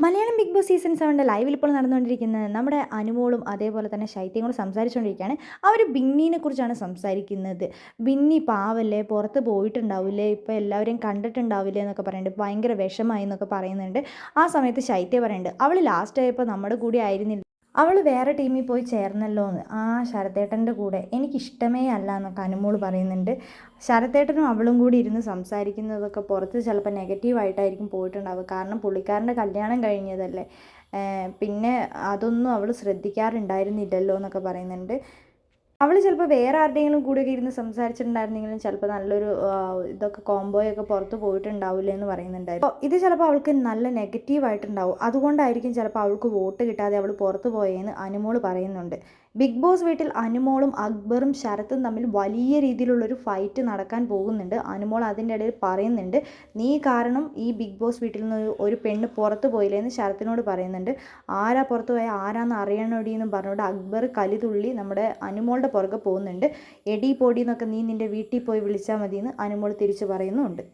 Malayalam big boss season 7 ലൈവിൽ ഇപ്പോൾ നടന്നുകൊണ്ടിരിക്കുന്നത് നമ്മുടെ അനുമോളും അതേപോലെ തന്നെ ശൈത്യയും കൂടെ സംസാരിച്ചുകൊണ്ടിരിക്കുകയാണ്. അവർ ബിന്നീനെ കുറിച്ചാണ് സംസാരിക്കുന്നത്. ബിന്നി പാവല്ലേ, പുറത്ത് പോയിട്ടുണ്ടാവില്ലേ, ഇപ്പോൾ എല്ലാവരെയും കണ്ടിട്ടുണ്ടാവില്ലേ എന്നൊക്കെ പറയുന്നുണ്ട്. ഭയങ്കര വിഷമായി എന്നൊക്കെ പറയുന്നുണ്ട്. ആ സമയത്ത് ശൈത്യ പറയുന്നുണ്ട്, അവൾ ലാസ്റ്റ് ആയപ്പോൾ നമ്മുടെ കൂടെ ആയിരുന്നില്ല, അവൾ വേറെ ടീമിൽ പോയി ചേർന്നല്ലോ എന്ന്. ആ ശരത്തേട്ടൻ്റെ കൂടെ എനിക്കിഷ്ടമേ അല്ല എന്നൊക്കെ അനുമോൾ പറയുന്നുണ്ട്. ശരത്തേട്ടനും അവളും കൂടി ഇരുന്ന് സംസാരിക്കുന്നതൊക്കെ പുറത്ത് ചിലപ്പോൾ നെഗറ്റീവായിട്ടായിരിക്കും പോയിട്ടുണ്ടാവുക. കാരണം പുള്ളിക്കാരൻ്റെ കല്യാണം കഴിഞ്ഞതല്ലേ, പിന്നെ അതൊന്നും അവൾ ശ്രദ്ധിക്കാറുണ്ടായിരുന്നില്ലല്ലോ എന്നൊക്കെ പറയുന്നുണ്ട്. അവൾ ചിലപ്പോൾ വേറെ ആരുടെയെങ്കിലും കൂടെയൊക്കെ ഇരുന്ന് സംസാരിച്ചിട്ടുണ്ടായിരുന്നെങ്കിലും ചിലപ്പോൾ നല്ലൊരു ഇതൊക്കെ കോംബോയൊക്കെ പുറത്ത് പോയിട്ടുണ്ടാവില്ല എന്ന് പറയുന്നുണ്ടായിരുന്നു. അപ്പോൾ ഇത് ചിലപ്പോൾ അവൾക്ക് നല്ല നെഗറ്റീവായിട്ടുണ്ടാവും. അതുകൊണ്ടായിരിക്കും ചിലപ്പോൾ അവൾക്ക് വോട്ട് കിട്ടാതെ അവൾ പുറത്ത് പോയെന്ന് അനുമോൾ പറയുന്നുണ്ട്. ബിഗ് ബോസ് വീട്ടിൽ അനുമോളും അക്ബറും ശരത്തും തമ്മിൽ വലിയ രീതിയിലുള്ളൊരു ഫൈറ്റ് നടക്കാൻ പോകുന്നുണ്ട്. അനുമോൾ അതിൻ്റെ ഇടയിൽ പറയുന്നുണ്ട്, നീ കാരണം ഈ ബിഗ് ബോസ് വീട്ടിൽ നിന്ന് ഒരു പെണ്ണ് പുറത്ത് പോയില്ലേ എന്ന് ശരത്തിനോട് പറയുന്നുണ്ട്. ആരാ പുറത്ത് പോയാൽ ആരാന്ന് അറിയണോടി എന്ന് പറഞ്ഞുകൊണ്ട് അക്ബർ കലിതുള്ളി നമ്മുടെ അനുമോളുടെ പുറകെ പോകുന്നുണ്ട്. എടി പൊടി എന്നൊക്കെ നീ നിൻ്റെ വീട്ടിൽ പോയി വിളിച്ചാൽ മതി എന്ന് അനുമോൾ തിരിച്ചു പറയുന്നുമുണ്ട്.